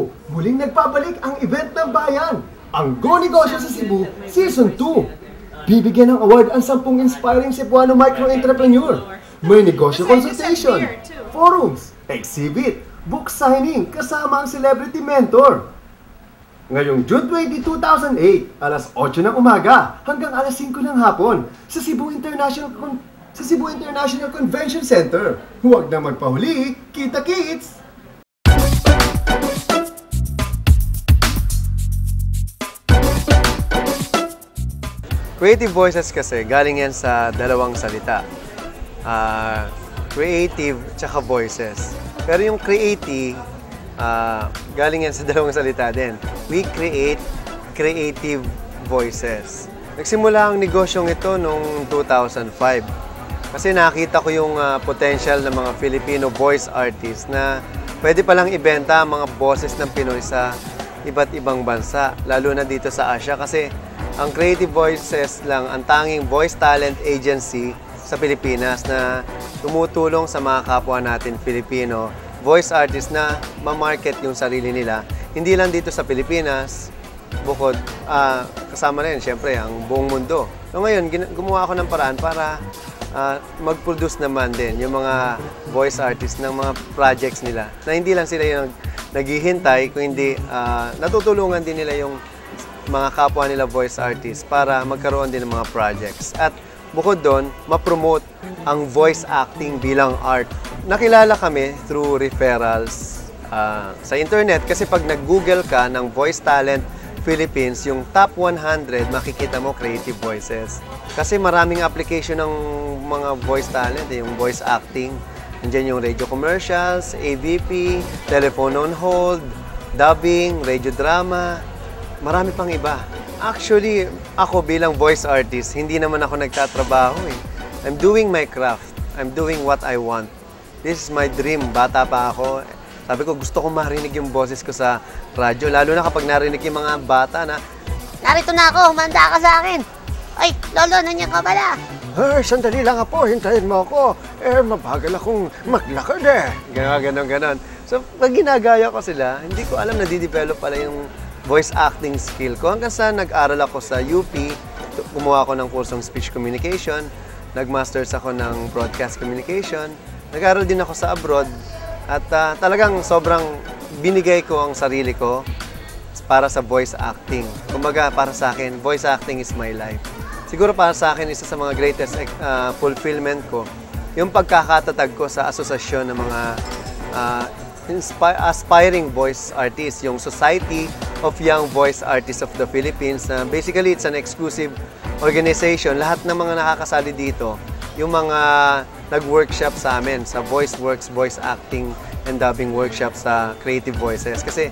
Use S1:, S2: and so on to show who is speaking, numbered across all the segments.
S1: Cebu, muling nagpabalik ang event ng bayan, ang Go Negosyo sa Cebu Season 2. Bibigyan ng award ang 10 inspiring Cebuano micro-entrepreneur. May negosyo consultation, forums, exhibit, book signing, kasama ang celebrity mentor. Ngayong June 20, 2008, alas 8 ng umaga hanggang alas 5 ng hapon sa Cebu International Convention Center. Huwag na magpahuli, kita-kits!
S2: Creative voices kasi galing yan sa dalawang salita. Creative tsaka voices. Pero yung creative, galing yan sa dalawang salita din. We create creative voices. Nagsimula ang negosyong ito noong 2005. Kasi nakita ko yung potential ng mga Filipino voice artists na pwede palang ibenta ang mga boses ng Pinoy sa iba't ibang bansa, lalo na dito sa Asia. Kasi ang Creative Voices lang ang tanging voice talent agency sa Pilipinas na tumutulong sa mga kapwa natin Filipino voice artists na ma-market yung sarili nila. Hindi lang dito sa Pilipinas, bukod kasama rin siyempre ang buong mundo. So ngayon, gumawa ako ng paraan para mag-produce naman din yung mga voice artists ng mga projects nila na hindi lang sila yung naghihintay, kung hindi natutulungan din nila yung mga kapwa nila voice artists para magkaroon din ng mga projects. At bukod doon, ma-promote ang voice acting bilang art. Nakilala kami through referrals sa internet kasi pag nag-google ka ng Voice Talent Philippines, yung top 100, makikita mo creative voices. Kasi maraming application ng mga voice talent, yung voice acting. Nandiyan yung radio commercials, AVP, telephone on hold, dubbing, radio drama, marami pang iba. Actually, ako bilang voice artist, hindi naman ako nagtatrabaho eh. I'm doing my craft. I'm doing what I want. This is my dream. Bata pa ako. Sabi ko, gusto ko marinig yung boses ko sa radyo. Lalo na kapag narinig yung mga bata na,
S3: narito na ako, humanda ka sa akin. Ay, lolo, nandiyan ka pala.
S1: Sandali lang po, hintayin mo ako. Mabagal akong maglakad eh.
S2: Ganon. So, pag ginagaya ko sila, hindi ko alam na di-develop pala yung voice acting skill ko. Hanggang sa nag-aral ako sa UP, gumawa ako ng kursong speech communication, nag-masters ako ng broadcast communication, nag-aral din ako sa abroad, at talagang sobrang binigay ko ang sarili ko para sa voice acting. Kumbaga, para sa akin, voice acting is my life. Siguro para sa akin, isa sa mga greatest fulfillment ko, yung pagkakatatag ko sa asosasyon ng mga aspiring voice artists, yung Society of Young Voice Artists of the Philippines. Basically, it's an exclusive organization. Lahat ng mga nakakasali dito, yung mga nag-workshop sa amin, sa VoiceWorks, voice acting and dubbing workshop sa Creative Voices. Kasi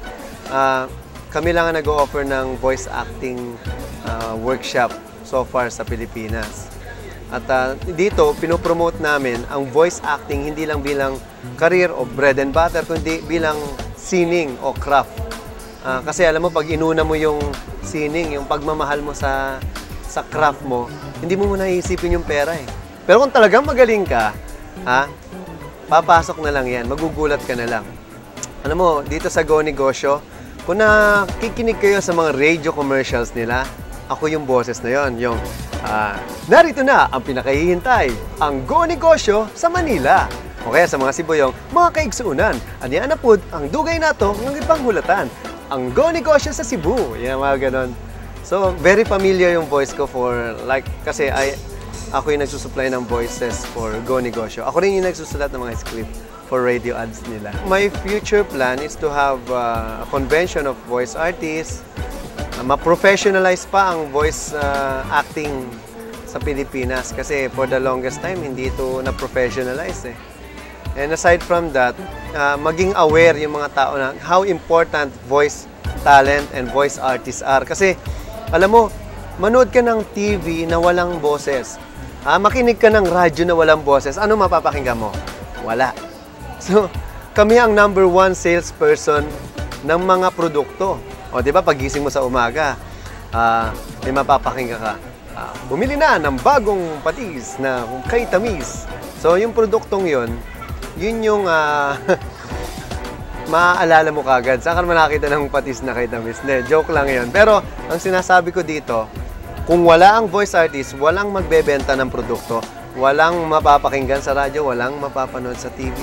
S2: kami lang ang nag-o-offer ng voice acting workshop so far sa Pilipinas. At dito, pinopromote namin ang voice acting hindi lang bilang career o bread and butter, kundi bilang sining o craft. Kasi alam mo, pag inuna mo yung sining, yung pagmamahal mo sa craft mo, hindi mo muna iisipin yung pera eh. Pero kung talagang magaling ka, papasok na lang yan, magugulat ka na lang. Alam mo, dito sa Go Negosyo, kung nakikinig kayo sa mga radio commercials nila, ako yung boses na yon, yung narito na ang pinakahihintay, ang Go Negosyo sa Manila. O kaya sa mga Sibuyong, mga kaigsuunan, aniya na po ang dugay nato ng ipanghulatan, ang Go Negosyo sa Cebu. Yan, mga ganon. So, very familiar yung voice ko kasi ako yung nagsusupply ng voices for Go Negosyo. Ako rin yung nagsusulat ng mga script for radio ads nila. My future plan is to have a convention of voice artists, ma-professionalize pa ang voice acting sa Pilipinas kasi for the longest time hindi ito na-professionalize eh. And aside from that, maging aware yung mga tao na how important voice talent and voice artists are. Kasi alam mo, manood ka ng TV na walang boses, makinig ka ng radyo na walang boses, ano mapapakinggan mo? Wala. So, kami ang number 1 salesperson ng mga produkto. O, di ba, pagising mo sa umaga, may mapapakinggan ka. Bumili na ng bagong patis na kay tamis. So, yung produktong yun yung maaalala mo kagad. Saan ka naman nakita ng patis na Kitamis? Hindi, joke lang yun. Pero ang sinasabi ko dito, kung wala ang voice artist, walang magbebenta ng produkto, walang mapapakinggan sa radyo, walang mapapanood sa TV.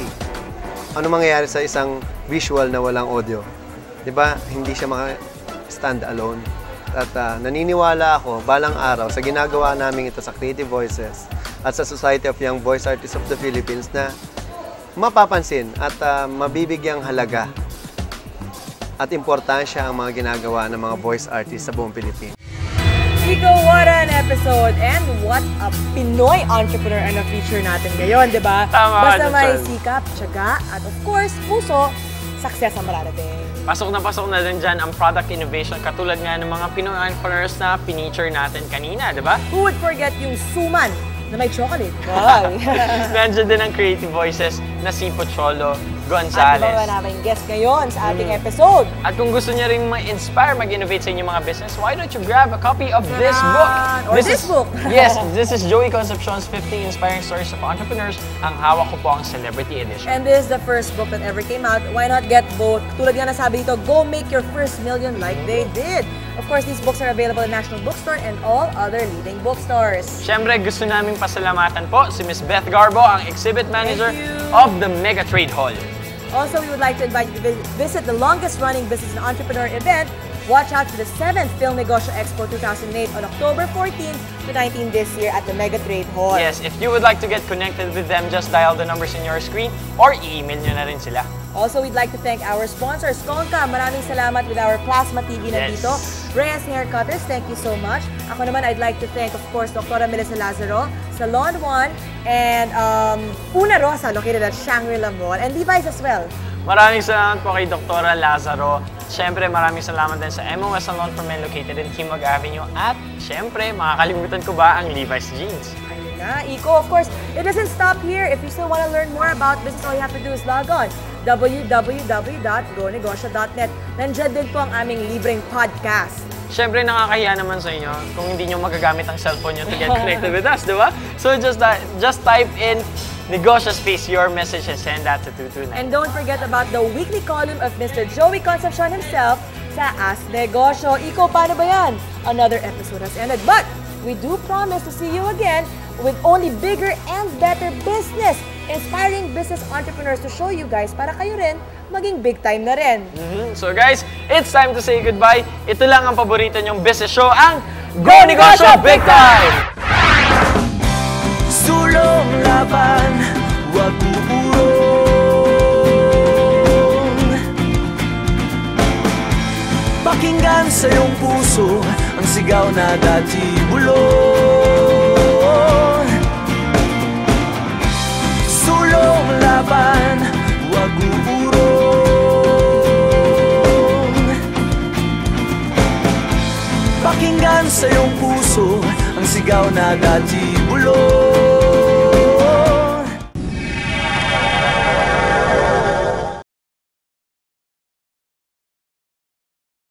S2: Ano mangyayari sa isang visual na walang audio? Diba? Hindi siya maka-stand alone. At naniniwala ako, balang araw, sa ginagawa namin ito sa Creative Voices at sa Society of Young Voice Artists of the Philippines na mapapansin at mabibigyang halaga at importansya ang mga ginagawa ng mga voice artists sa buong Pilipinas.
S4: Iko, what an episode! And what a Pinoy entrepreneur ang na-feature natin ngayon, di ba?
S5: Tama,
S4: Basta may
S5: Joel.
S4: sikap, tiyaga, at of course, puso, success ang mararating.
S5: Pasok na din dyan ang product innovation katulad nga ng mga Pinoy entrepreneurs na pineature natin kanina, di ba?
S4: Who would forget yung suman na may chocolate? Wow!
S5: Nandiyan din ang Creative Voices na si Pocholo
S4: At
S5: Gonzales.
S4: iba namin guest ngayon sa ating episode.
S5: At kung gusto niya rin ma-inspire, mag-innovate sa inyong mga business, why don't you grab a copy of this book?
S4: Or this book.
S5: Yes, this is Joey Concepcion's 50 Inspiring Stories of Entrepreneurs. Ang hawak ko po ang Celebrity Edition.
S4: And this is the first book that ever came out. Why not get both? Tulad nga nasabi dito, go make your first million like they did. Of course, these books are available in National Bookstore and all other leading bookstores.
S5: Siyempre, gusto naming pasalamatan po si Miss Beth Garbo, ang Exhibit Manager
S4: Thank you.
S5: of the Mega Trade Hall.
S4: Also, we would like to invite you to visit the longest-running business and entrepreneur event. Watch out for the 7th Film Negosyo Expo 2008 on October 14 to 19 this year at the Mega Trade Hall.
S5: Yes, if you would like to get connected with them, just dial the numbers in your screen or i-email nyo na rin sila.
S4: Also, we'd like to thank our sponsors. Konka, maraming salamat with our Plasma TV nandito. Reyes Hair Cutters, thank you so much. Ako naman, I'd like to thank, of course, Dr. Melissa Lazaro, Salon One, and Una Rosa, located at Shangri-La Mall, and Levi's as well.
S5: Maraming salamat po kay Dr. Lazaro. Siyempre, maraming salamat din sa MOS Salon for Men located in Kimag Avenue. At siyempre, makakalimutan ko ba ang Levi's Jeans?
S4: Ayun na, Iko, of course, it doesn't stop here. If you still want to learn more about business, all you have to do is log on www.gonegosyo.net. Nandiyan din po ang aming libreng podcast.
S5: Siyempre, nakakahiya naman sa inyo kung hindi nyo magagamit ang cellphone nyo to get connected with us, di ba? So, just type in Negosyo space your message and send that to 229.
S4: And don't forget about the weekly column of Mr. Joey Concepcion himself sa Ask Negosyo. Iko, paano ba yan? Another episode has ended, but we do promise to see you again with only bigger and better business. Inspiring business entrepreneurs to show you guys para kayo rin maging big time na rin.
S5: So guys, it's time to say goodbye. Ito lang ang paborito nyong business show, ang Go Negosyo Big Time!
S6: Sulong laban, wag uurong. Pakinggan sa iyong puso ang sigaw na dati bulong. Sulong laban, wag uurong. Pakinggan sa iyong puso ang sigaw na dati bulong.